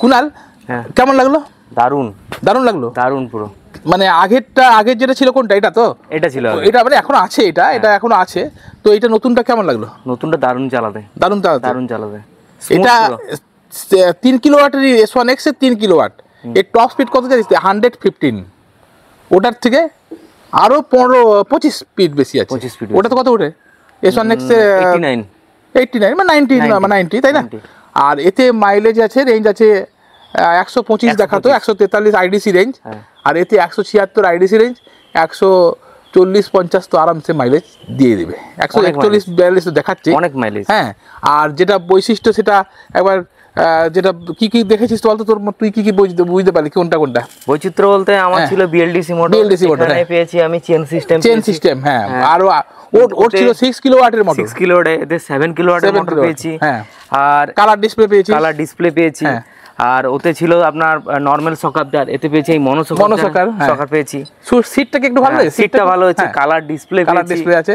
কুনাল কেমন লাগলো? দারুণ দারুণ লাগলো, দারুণ পুরো। মানে আগের যেটা ছিল কোনটা, এটা তো? এটা ছিল, এটা মানে এখনো আছে, এটা এখনো আছে। তো এটা নতুনটা কেমন লাগলো? নতুনটা দারুণ চালাতে, দারুণ চালাতে। এটা 3 কিলোওয়াটের S1X এর 3 কিলোওয়াট। এর টপ স্পিড কত জানিস? 115। ওটার থেকে আরো 15-25 স্পিড বেশি আছে। ওটা তো কত ওঠে? S1X এ 89 মানে 90, তাই না? আর এতে মাইলেজ আছে, রেঞ্জ আছে 125 দেখাতো, 143 আইডিসি রেঞ্জ। আর এতে 176 আইডিসি রেঞ্জ, 140-50 তো আরামসে মাইলেজ দিয়ে দেবে। 141-42 তো দেখাচ্ছে, অনেক মাইলেজ। হ্যাঁ, আর যেটা বৈশিষ্ট্য সেটা একবার যেটা কি কি দেখেছিস বলতো, তুই কি কি বুঝতে পারলি কোনটা? বৈচিত্র্য বলতে আমার ছিল BLDC মোটর, এখানে পেয়েছি আমি চেন সিস্টেম। হ্যাঁ, আর ওর ছিল 6 কিলোওয়াটের মোটর, 6 কিলোওয়াট, এতে 7 কিলোওয়াটের মোটর পেয়েছি। হ্যাঁ, আর কালার ডিসপ্লে পেয়েছি। আর ওতে ছিল আপনার নরমাল সকার, এতে পেয়েছি এই মনোসকার পেয়েছি। সিটটাকে একটু ভালো লাগে, সিটটা ভালো হয়েছে, কালার ডিসপ্লে আছে।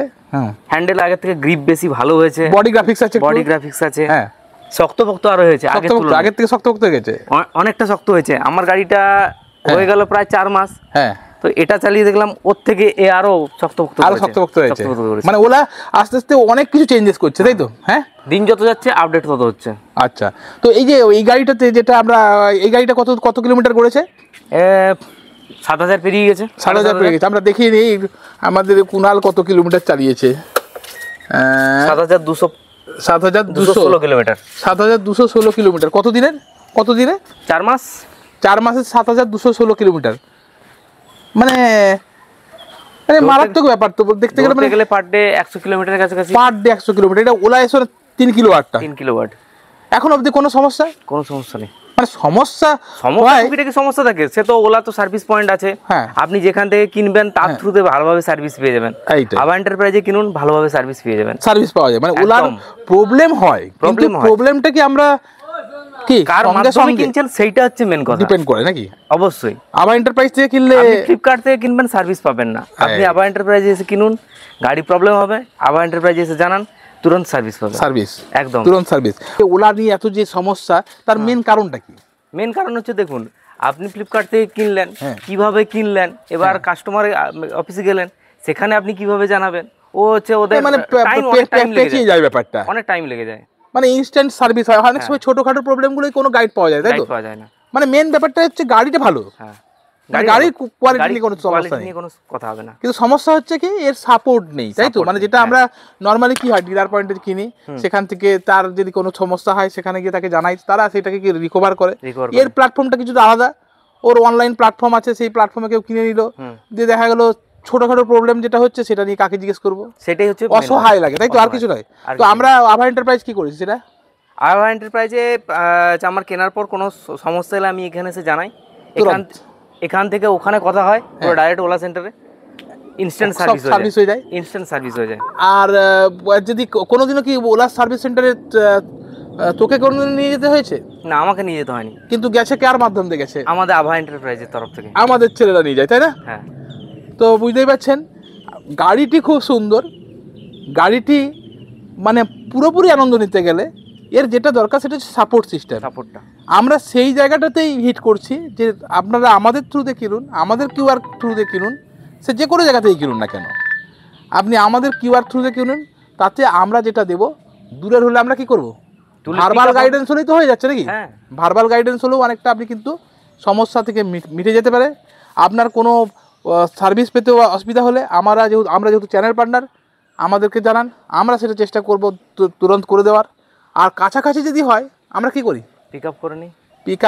হ্যান্ডেল আগের থেকে গ্রিপ বেশি ভালো হয়েছে, বডি গ্রাফিক্স আছে। হ্যাঁ, শক্তপোক্ত আরো হয়েছে, আগের থেকে শক্তপোক্ত হয়ে গেছে, অনেকটা শক্ত হয়েছে। আমার গাড়িটা হয়ে গেল প্রায় 4 মাস। হ্যাঁ, তো এটা চালিয়ে দেখলাম ওর থেকে আরো শক্তপোক্ত হয়েছে। মানে ওলা আস্তে আস্তে অনেক কিছু চেঞ্জেস করছে, তাই তো? হ্যাঁ, দিন যত যাচ্ছে আপডেট তত হচ্ছে। আচ্ছা, তো এই যে এই গাড়িটাতে যেটা আমরা, এই গাড়িটা কত কিলোমিটার করেছে? 7000 পেরিয়ে গেছে। 7000 পেরিয়ে গেছে। আমরা দেখিয়ে নিই আমাদের কুনাল কত কিলোমিটার চালিয়েছে। 7216 কিলোমিটার। 7216 কিলোমিটার। কত দিনে? 4 মাস। 4 মাসে 7216 কিলোমিটার, মানে মারাত্মক ব্যাপার তো দেখতে গেলে। পার ডে 100 কিলোমিটারের কাছাকাছি। Per day 100 kilometre. এটা ওলা এসে 3 কিলোওয়াটটা। 3 কিলোওয়াট। এখন অবধি কোনো সমস্যা নেই। মানে সমস্যা থাকে, সে তো ওলা তো সার্ভিস পয়েন্ট আছে। আপনি যেখান থেকে কিনবেন তার থ্রুতে ভালোভাবে সার্ভিস পেয়ে যাবেন। আভা এন্টারপ্রাইজে কিনুন, ভালোভাবে সার্ভিস পেয়ে যাবেন, সার্ভিস পাওয়া যায়। মানে ওলার প্রবলেমটা কি আমরা কি কার মাধ্যমে কিনছেন সেইটা হচ্ছে মেন কথা, ডিপেন্ড করে নাকি? অবশ্যই। আভা এন্টারপ্রাইজ থেকে কিনলে, ফ্লিপকার্ট থেকে কিনবেন, সার্ভিস পাবেন না। আপনি আভা এন্টারপ্রাইজে এসে কিনুন, গাড়ি প্রবলেম হবে, আভা এন্টারপ্রাইজে এসে জানান, তুরন্ত সার্ভিস পাবেন। একদম তুরন্ত সার্ভিস। ওলা নিয়ে এত যে সমস্যা, তার মেন কারণটা কি? মেন কারণ হচ্ছে, দেখুন, আপনি ফ্লিপকার্ট থেকে কিনলেন, কিভাবে কিনলেন, এবার কাস্টমার অফিসে গেলেন, সেখানে আপনি কিভাবে জানাবেন? ও হচ্ছে ওদের মানে পেঁচিয়ে যায় ব্যাপারটা, অনেক টাইম লেগে যায়। মানে ইনস্ট্যান্ট সার্ভিস হয়, অনেক সময় ছোটখাটো প্রবলেমগুলোই কোনো গাইড পাওয়া যায়, তাই তো? পাওয়া যায় না। মানে মেন ব্যাপারটা হচ্ছে গাড়িটা ভালো, গাড়ির কোয়ালিটি নিয়ে কোনো সমস্যা নেই, কোনো কথা হবে না। কিন্তু সমস্যা হচ্ছে কি, এর সাপোর্ট নেই, তাই তো? মানে যেটা আমরা নর্মালি কি হয়, ডিলার পয়েন্টে কিনি, সেখান থেকে তার যদি কোনো সমস্যা হয়, সেখানে গিয়ে তাকে জানাই, তারা সেটাকে কি রিকভার করে। এর প্ল্যাটফর্মটা কিছু আলাদা, ওর অনলাইন প্ল্যাটফর্ম আছে, সেই প্ল্যাটফর্মে কেউ কিনে নিল, দিয়ে দেখা গেল ছোটখাটো প্রবলেম যেটা হচ্ছে, সেটা নিয়ে কাকে জিজ্ঞেস করবো, সেটাই হচ্ছে অসহায় লাগে, তাই তো? আর কিছু নয়। তো আমরা আভা এন্টারপ্রাইজ কি করেছি, সেটা আভা এন্টারপ্রাইজে আমার কেনার পর কোনো সমস্যা হলে আমি এখানে এসে জানাই, এখান থেকে ওখানে কথা হয়, পুরো ডাইরেক্ট ওলা সেন্টারে ইনস্ট্যান্ট সার্ভিস হয়ে যায়। আর যদি কোনোদিনও কি ওলা সার্ভিস সেন্টারে তোকে কোনোদিন নিয়ে যেতে হয়েছে? না, আমাকে নিয়ে যেতে হয়নি, কিন্তু গেছে কার মাধ্যম দিয়ে গেছে? আমাদের আভা এন্টারপ্রাইজের তরফ থেকে, আমাদের ছেলেরা নিয়ে যায়, তাই না? হ্যাঁ। তো বুঝতেই পারছেন, গাড়িটি খুব সুন্দর। গাড়িটি মানে পুরোপুরি আনন্দ নিতে গেলে এর যেটা দরকার, সেটা হচ্ছে সাপোর্টটা। আমরা সেই জায়গাটাতেই হিট করছি যে আপনারা আমাদের থ্রুতে কিনুন, আমাদের কিউআর থ্রুতে কিনুন, সে যে কোনো জায়গাতেই কিনুন না কেন, আপনি আমাদের কিউআর থ্রুতে কিনুন। তাতে আমরা যেটা দেবো, দূরের হলে আমরা কি করবো, ভার্বাল গাইডেন্স হলেই তো হয়ে যাচ্ছে নাকি? ভার্বাল গাইডেন্স হলেও অনেকটা আপনি কিন্তু সমস্যা থেকে মিটে যেতে পারে। আপনার কোনো সার্ভিস পেতে অসুবিধা হলে আমরা যেহেতু চ্যানেল পার্টনার, আমাদেরকে জানান, আমরা সেটা চেষ্টা করব তুরন্ত করে দেওয়ার। আর কাছাকাছি যদি হয়, আমরা কি করি, পিক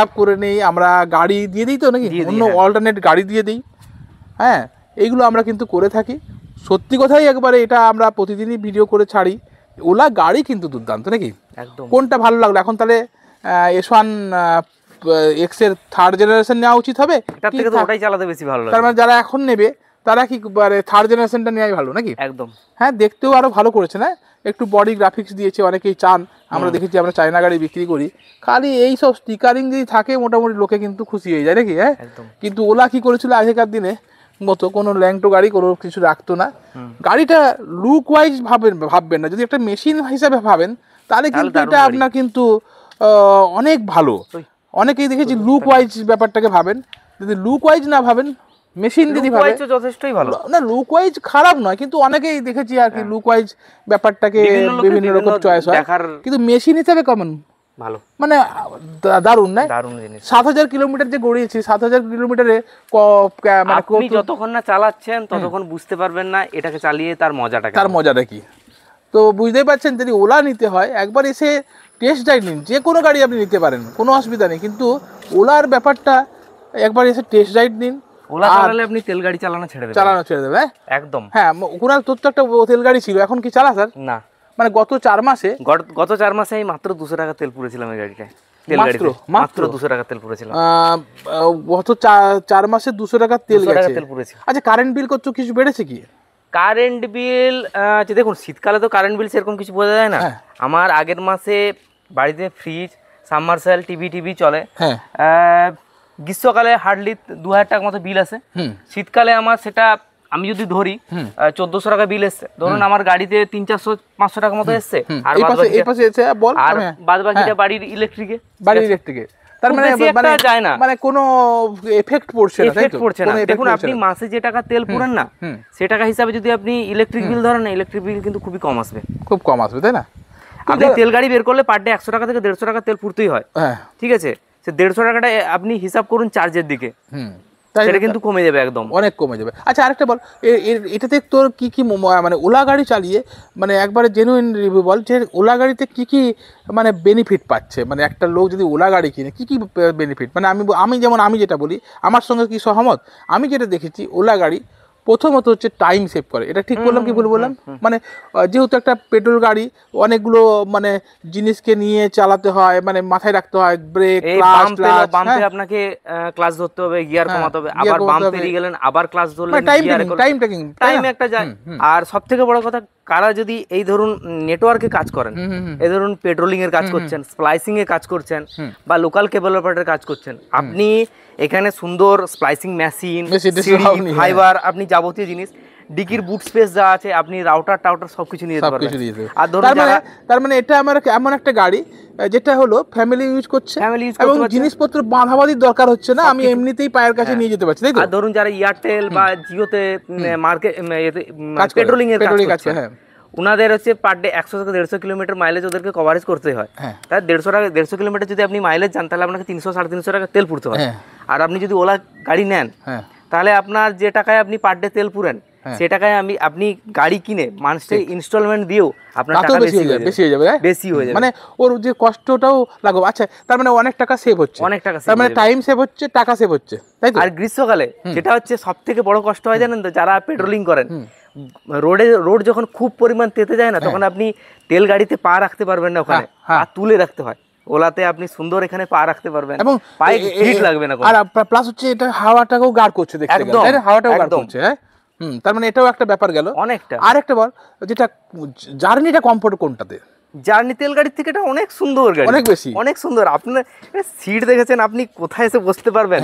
আপ করে নিই, আমরা গাড়ি দিয়ে দিই তো নাকি, অন্য অল্টারনেট গাড়ি দিয়ে দিই। হ্যাঁ, এইগুলো আমরা কিন্তু করে থাকি। সত্যি কথাই একবারে এটা আমরা প্রতিদিনই ভিডিও করে ছাড়ি। ওলা গাড়ি কিন্তু দুর্দান্ত নাকি? একদম। কোনটা ভালো লাগলো এখন তাহলে? S1X এর 3rd জেনারেশন নেওয়া উচিত হবে, এটার থেকে তো ওটাই চালাতে বেশি ভালো লাগে। তার মানে যারা এখন নেবে, তারা কি 3rd জেনারেশনটা নেওয়াই ভালো নাকি? একদম। হ্যাঁ, দেখতেও আরো ভালো করেছে না, একটু বডি গ্রাফিক্স দিয়েছে, অনেকেই চান। আমরা দেখেছি, আমরা চায়না গাড়ি বিক্রি করি, খালি এই সব স্টিকারিং যদি থাকে, মোটামুটি লোকে কিন্তু খুশি হয়ে যায় নাকি? হ্যাঁ, কিন্তু ওলা কি করেছিল আগেকার দিনে মতো কোনো ল্যাংটো গাড়ি কোনো কিছু রাখতো না। গাড়িটা লুক ওয়াইজ ভাববেন না, যদি একটা মেশিন হিসাবে ভাবেন, তাহলে কিন্তু এটা আপনার কিন্তু অনেক ভালো, অনেকেই দেখেছি লুক ওয়াইজ ব্যাপারটাকে ভাবেন, যদি লুক ওয়াইজ না ভাবেন, মেশিন যদি ভাবে যথেষ্টই ভালো না, লুক ওয়াইজ খারাপ নয়, কিন্তু অনেকেই দেখেছি আর কি লুক ওয়াইজ ব্যাপারটাকে বিভিন্ন রকম চয়েস হয়, কিন্তু মেশিন হিসেবে কেমন ভালো, মানে দারুণ না? দারুণ জিনিস। 7000 কিলোমিটার যে গড়িয়েছি, 7000 কিলোমিটারে মানে আপনি যতক্ষণ না চালাচ্ছেন ততক্ষণ বুঝতে পারবেন না এটাকে চালিয়ে তার মজাটা কি। তো বুঝতেই পারছেন, যদি ওলা নিতে হয় একবার এসে টেস্ট ড্রাইভ নিন, যে কোনো গাড়ি আপনি নিতে পারেন, কোনো অসুবিধা নেই, কিন্তু ওলার ব্যাপারটা একবার এসে টেস্ট ড্রাইভ নিন। ওলা চালালে আপনি তেল গাড়ি চালানো ছেড়ে দেবেন একদম। হ্যাঁ, কুণাল তোর তো একটা তেল গাড়ি ছিল, এখন কি চালা স্যার? না, মানে গত 4 মাসে আমি মাত্র 200 টাকা তেল পুরেছিলাম এই গাড়িটায়, মাত্র 200 টাকা তেল পুরেছিলাম গত 4 মাসে 200 টাকা তেল পুরেছি। আচ্ছা, কারেন্ট বিল কত কিছু বেড়েছে কি? কারেন্ট বিল দেখুন, শীতকালে তো কারেন্ট বিল সেরকম কিছু বোঝা যায় না। আমার আগের মাসে বাড়িতে ফ্রিজ, সাবমার্সেল, টিভি চলে। গ্রীষ্মকালে হার্ডলি 2000 টাকার মতো বিল আছে। শীতকালে আমার সেটা আমি যদি ধরি 1400 টাকা বিল এসছে, ধরুন আমার গাড়িতে 300-400-500 টাকার মতো এসছে, আর বাদ বাকিটা বাড়ির ইলেকট্রিকে। তার মানে যায় না, মানে কোনো এফেক্ট পড়ছে না। দেখুন, আপনি মাসে যে টাকা তেল পুরেন না, সে টাকা হিসাবে যদি আপনি ইলেকট্রিক বিল ধরেন না, ইলেকট্রিক বিল কিন্তু খুবই কম আসবে, তাই না? আপনি তেল গাড়ি বের করলে পার ডে 100 টাকা থেকে 150 টাকা তেল পুরতেই হয়, ঠিক আছে? সে 150 টাকাটা আপনি হিসাব করুন চার্জের দিকে, সেটা কিন্তু কমে যাবে, একদম অনেক কমে যাবে। আচ্ছা, আরেকটা বল, এটাতে তোর কি কি মানে ওলা গাড়ি চালিয়ে মানে একবারে জেনুইন রিভিউ বল, যে ওলা গাড়িতে কি কি মানে বেনিফিট পাচ্ছে, মানে একটা লোক যদি ওলা গাড়ি কিনে কি কি বেনিফিট, মানে আমি যেটা বলি, আমার সঙ্গে কি সহমত? আমি যেটা দেখেছি, ওলা গাড়ি প্রথমত হচ্ছে টাইম সেভ করে, এটা ঠিক বললাম কি ভুল বললাম? মানে যেহেতু একটা পেট্রোল গাড়ি, অনেকগুলো মানে জিনিসকে নিয়ে চালাতে হয়, মানে মাথায় রাখতে হয়, ব্রেক, বাম্পে আপনাকে ক্লাচ ধরতে হবে, গিয়ার কমাতে হবে, আবার বাম্প পেরিয়ে গেলেন আবার ক্লাচ ধরলেন, টাইম একটা যায়। আর সবথেকে বড় কথা, কারা যদি এই ধরুন নেটওয়ার্কে কাজ করেন, এই ধরুন পেট্রোলিং এর কাজ করছেন, স্প্লাইসিং এর কাজ করছেন, বা লোকাল কেবল অপারেটরের কাজ করছেন, আপনি এখানে সুন্দর স্প্লাইসিং মেশিন, ফাইবার, আপনি যাবতীয় জিনিস, ডিকির বুট স্পেস যা আছে, আপনি রাউটার সবকিছু নিয়ে যেতে পারবেন। আর ধরুন তার মানে এটা আমার এমন একটা গাড়ি যেটা হলো ফ্যামিলি ইউজ করছে, এবং জিনিসপত্র বাঁধাবাঁধির দরকার হচ্ছে না, আমি এমনিতেই পায়ের কাছে নিয়ে যেতে পারছি, তাই তো? আর ধরুন যারা এয়ারটেল বা জিওতে মার্কেট পেট্রোলিং এর কাজ করছে, উনাদের হচ্ছে পার ডে 100 থেকে 150 কিলোমিটার মাইলেজ ওদেরকে কভারেজ করতে হয়। তাই 150 কিলোমিটার যদি আপনি মাইলেজ যান, তাহলে আপনাকে 300-350 টাকা তেল পুরতে হয়। আর আপনি যদি ওলা গাড়ি নেন, তাহলে আপনার যে টাকায় আপনি পার ডে তেল পুরেন, সে টাকায় আপনি গাড়ি কিনে মান্থলি ইনস্টলমেন্ট দিয়েও আপনার টাকা বেশি হয়ে যাবে, মানে ওর যে কষ্টটাও লাগবে। আচ্ছা, তার মানে অনেক টাকা সেভ হচ্ছে, তার মানে টাইম সেভ হচ্ছে, টাকা সেভ হচ্ছে, তাই তো? আর গ্রীষ্মকালে যেটা হচ্ছে সবথেকে বড় কষ্ট হয় জানেন তো, যারা পেট্রোলিং করেন, রোড যখন খুব পরিমাণ তেতে যায় না, তখন আপনি তেল গাড়িতে পা রাখতে পারবেন না, ওখানে পা তুলে রাখতে হয়। ওলাতে আপনি সুন্দর এখানে পা রাখতে পারবেন, এবং পায়ে হিট লাগবে না। আর প্লাস হচ্ছে এটা হাওয়াটাকেও গার্ড করছে, দেখতে গেলে হাওয়াটাও গার্ড করছে। তার মানে এটাও একটা ব্যাপার গেল অনেকটা। আর একটা বল, যেটা জার্নিটা কমফোর্ট কোনটাতে? জার্নি তেল গাড়ির থেকে এটা অনেক সুন্দর গাড়ি, অনেক সুন্দর। আপনার সিট দেখেছেন, আপনি কোথায় এসে বসতে পারবেন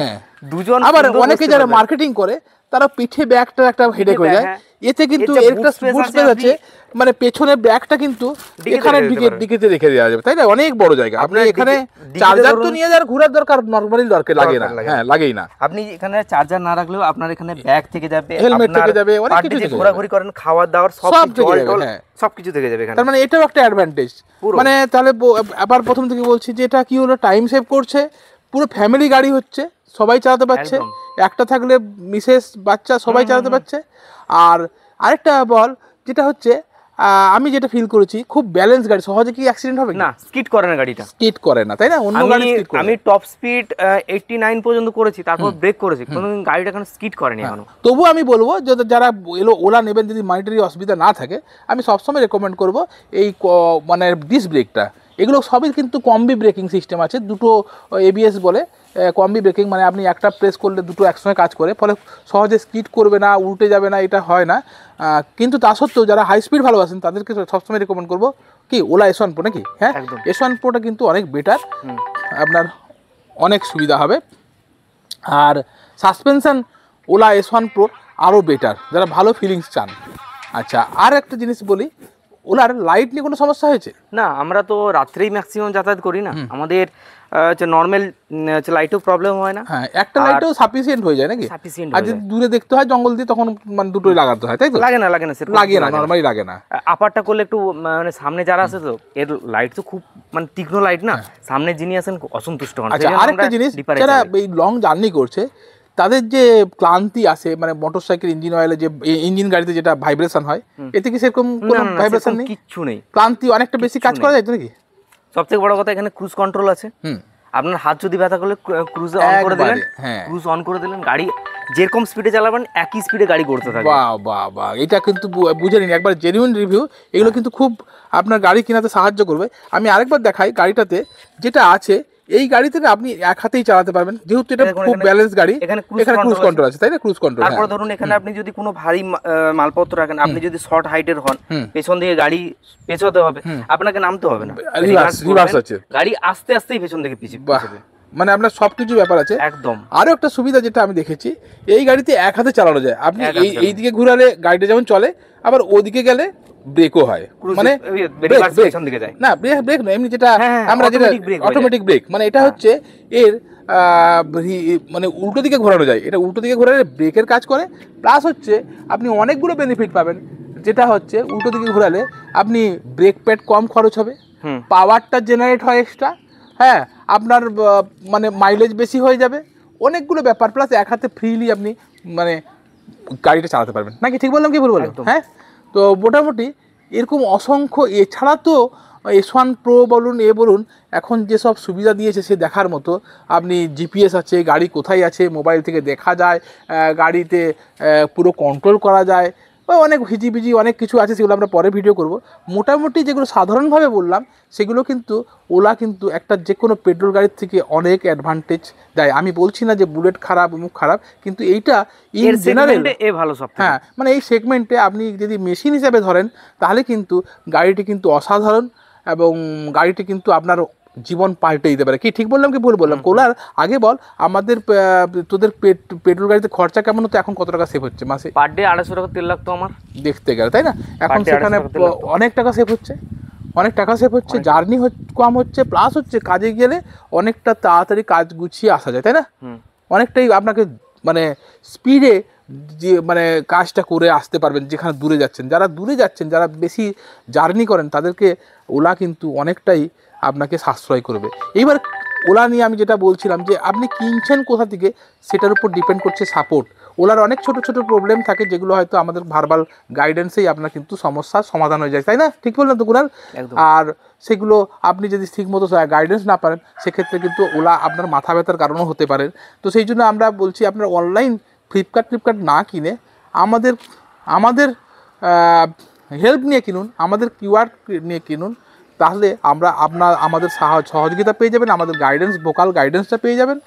দুজন। আবার অনেকে যারা মার্কেটিং করে, তারা পিঠে ব্যাগটা একটা হেডেক হয়ে যায়, এতে কিন্তু একটা বুট স্পেস আছে, মানে পেছনের ব্যাগটা কিন্তু এখানে দিকে রেখে দেওয়া যাবে, তাই না? অনেক বড় জায়গা। আপনি এখানে চার্জার তো নিয়ে যাওয়ার ঘোরার দরকার নরমালি দরকার লাগে না, লাগেই না। আপনি এখানে চার্জার না রাখলেও আপনার এখানে ব্যাগ থেকে যাবে, হেলমেট থেকে যাবে, অনেক কিছু ঘোরাঘুরি করেন, খাওয়ার দাওয়ার সবকিছু থেকে যাবে এখানে। তার মানে এটাও একটা অ্যাডভান্টেজ। মানে তাহলে আবার প্রথম থেকে বলছি যে এটা কি হলো, টাইম সেভ করছে, পুরো ফ্যামিলি গাড়ি হচ্ছে, সবাই চালাতে পারছে, একটা থাকলে মিসেস বাচ্চা সবাই চালাতে পারছে। আর আরেকটা বল, যেটা হচ্ছে আমি যেটা ফিল করেছি, খুব ব্যালেন্স গাড়ি, সহজে কি অ্যাক্সিডেন্ট হবে না, স্কিড করে না গাড়িটা, স্কিড করে না, তাই না? অন্য গাড়ি স্কিড করে। আমি টপ স্পিড 89 পর্যন্ত করেছি, তারপর ব্রেক করেছি, কোনোদিন গাড়িটা এখন স্কিড করেনি এখনো। তবু আমি বলবো যে যারা ওলা নেবেন, যদি মনিটারি অসুবিধা না থাকে, আমি সবসময় রেকমেন্ড করব এই মানে ডিস্ক ব্রেকটা। এগুলো সবই কিন্তু কম্বি ব্রেকিং সিস্টেম আছে, দুটো ABS বলে কম্বি ব্রেকিং, মানে আপনি একটা প্রেস করলে দুটো একসঙ্গে কাজ করে, ফলে সহজে স্কিড করবে না, উল্টে যাবে না, এটা হয় না। কিন্তু তা সত্ত্বেও যারা হাই স্পিড ভালোবাসেন, তাদেরকে সবসময় রেকমেন্ড করবো কি ওলা S1 Pro, নাকি? হ্যাঁ, S1 Proটা কিন্তু অনেক বেটার, আপনার অনেক সুবিধা হবে। আর সাসপেনশন ওলা S1 Pro আরও বেটার, যারা ভালো ফিলিংস চান। আচ্ছা, আর একটা জিনিস বলি, ওলার লাইট নিয়ে কোনো সমস্যা হয়েছে? না, আমরা তো রাত্রেই ম্যাক্সিমাম যাতায়াত করি না, আমাদের হচ্ছে নর্মাল হচ্ছে লাইটও প্রবলেম হয় না। হ্যাঁ, একটা লাইটও সাফিসিয়েন্ট হয়ে যায় নাকি? সাফিসিয়েন্ট। আর যদি দূরে দেখতে হয় জঙ্গল দিয়ে, তখন মানে দুটোই লাগাতে হয়, তাই তো? লাগে না সেরকম লাগে না, নরমালি লাগে না। আপারটা করলে একটু মানে সামনে যারা আছে তো এর লাইট তো খুব মানে তীক্ষ্ণ লাইট না, সামনে যিনি আছেন অসন্তুষ্ট হন। আচ্ছা, আরেকটা জিনিস, যারা এই লং জার্নি করছে তাদের যে ক্লান্তি আসে, মানে মোটরসাইকেল ইঞ্জিন অয়েলে যে ইঞ্জিন গাড়িতে যেটা ভাইব্রেশন হয়, এতে কি সেরকম কোনো ভাইব্রেশন নেই? কিচ্ছু নেই, ক্লান্তি অনেকটা বেশি কাজ করা যায় তো নাকি? সবথেকে বড় কথা এখানে ক্রুজ কন্ট্রোল আছে। আপনার হাত যদি ব্যথা করলে ক্রুজ অন করে দিলেন, ক্রুজ অন করে দিলেন, গাড়ি যেরকম স্পিডে চালাবেন একই স্পিডে গাড়ি করতে থাকবে। বাহ বাহ বাহ, এটা কিন্তু বুঝে নিন একবার, জেনুইন রিভিউ। এগুলো কিন্তু খুব আপনার গাড়ি কেনাতে সাহায্য করবে। আমি আরেকবার দেখাই গাড়িটাতে যেটা আছে। এই গাড়িতে আপনি এক হাতেই চালাতে পারবেন, যেহেতু এটা খুব ব্যালেন্স গাড়ি। এখানে ক্রুজ কন্ট্রোল আছে, তাই না? Cruise control. তারপর ধরুন এখানে আপনি যদি কোনো ভারী মালপত্র রাখেন, আপনি যদি শর্ট হাইটের হন, পেছন দিকে গাড়ি পেছোতে হবে, আপনাকে নামতে হবে না, রিভার্স আছে, গাড়ি আস্তে আস্তেই পেছন দিকে পিছবে। মানে আপনার সবকিছু ব্যাপার আছে একদম। আরো একটা সুবিধা যেটা আমি দেখেছি, এই গাড়িতে এক হাতে চালানো যায়। আপনি এই দিকে ঘুরালে গাড়িটা যেমন চলে, আবার ওদিকে গেলে ব্রেকও হয়। মানে না, ব্রেক না, এমনি যেটা আমরা যেটা অটোমেটিক ব্রেক, মানে এটা হচ্ছে এর মানে উল্টো দিকে ঘোরানো যায়। এটা উল্টো দিকে ঘোরালে ব্রেকের কাজ করে, প্লাস হচ্ছে আপনি অনেকগুলো বেনিফিট পাবেন। যেটা হচ্ছে উল্টো দিকে ঘোরালে আপনি ব্রেক প্যাড কম খরচ হবে, পাওয়ারটা জেনারেট হয় এক্সট্রা, হ্যাঁ, আপনার মানে মাইলেজ বেশি হয়ে যাবে, অনেকগুলো ব্যাপার। প্লাস এক হাতে ফ্রিলি আপনি মানে গাড়িটা চালাতে পারবেন নাকি? ঠিক বললাম কি ভুল বললাম? হ্যাঁ, তো মোটামুটি এরকম অসংখ্য, এছাড়া তো S1 Pro বলুন, বলুন, এখন যেসব সুবিধা দিয়েছে সে দেখার মতো। আপনি জিপিএস আছে, গাড়ি কোথায় আছে মোবাইল থেকে দেখা যায়, গাড়িতে পুরো কন্ট্রোল করা যায়, বা অনেক হিজিবিজি অনেক কিছু আছে, সেগুলো আমরা পরে ভিডিও করব। মোটামুটি যেগুলো সাধারণভাবে বললাম সেগুলো কিন্তু ওলা কিন্তু একটা যে কোনো পেট্রোল গাড়ির থেকে অনেক অ্যাডভান্টেজ দেয়। আমি বলছি না যে বুলেট খারাপ, মুখ খারাপ, কিন্তু এইটা ইন জেনারেল ভালো সব। হ্যাঁ, মানে এই সেগমেন্টে আপনি যদি মেশিন হিসাবে ধরেন তাহলে কিন্তু গাড়িটি কিন্তু অসাধারণ, এবং গাড়িটি কিন্তু আপনার জীবন পাল্টে দিতে পারে। কি ঠিক বললাম কি ভুল বললাম? কোলার আগে বল, আমাদের তোদের পেট্রোল গাড়িতে খরচা কেমন হতো, এখন কত টাকা সেভ হচ্ছে মাসে? পার ডে 250 টাকা তেল লাগতো আমার দেখতে গেলে, তাই না? এখন সেখানে অনেক টাকা সেভ হচ্ছে, অনেক টাকা সেভ হচ্ছে, জার্নি কম হচ্ছে, প্লাস হচ্ছে কাজে গেলে অনেকটা তাড়াতাড়ি কাজ গুছিয়ে আসা যায়, তাই না? অনেকটাই আপনাকে মানে স্পিডে যে মানে কাজটা করে আসতে পারবেন যেখানে দূরে যাচ্ছেন। যারা দূরে যাচ্ছেন, যারা বেশি জার্নি করেন, তাদেরকে ওলা কিন্তু অনেকটাই আপনাকে সাশ্রয় করবে। এইবার ওলা নিয়ে আমি যেটা বলছিলাম, যে আপনি কিনছেন কোথা থেকে সেটার উপর ডিপেন্ড করছে সাপোর্ট। ওলার অনেক ছোট ছোট প্রবলেম থাকে, যেগুলো হয়তো আমাদের ভার্বাল গাইডেন্সেই আপনার কিন্তু সমস্যার সমাধান হয়ে যায়, তাই না? ঠিক বললেন তো কুনাল? আর সেগুলো আপনি যদি ঠিকমতো গাইডেন্স না পারেন, সেক্ষেত্রে কিন্তু ওলা আপনার মাথা ব্যথার কারণও হতে পারে। তো সেই জন্য আমরা বলছি, আপনার অনলাইন ফ্লিপকার্ট না কিনে আমাদের হেল্প নিয়ে কিনুন, আমাদের কিউআর নিয়ে কিনুন, তাহলে আমাদের সহযোগিতা পেয়ে যাবেন, আমাদের গাইডেন্স, ভোকাল গাইডেন্সটা পেয়ে যাবেন,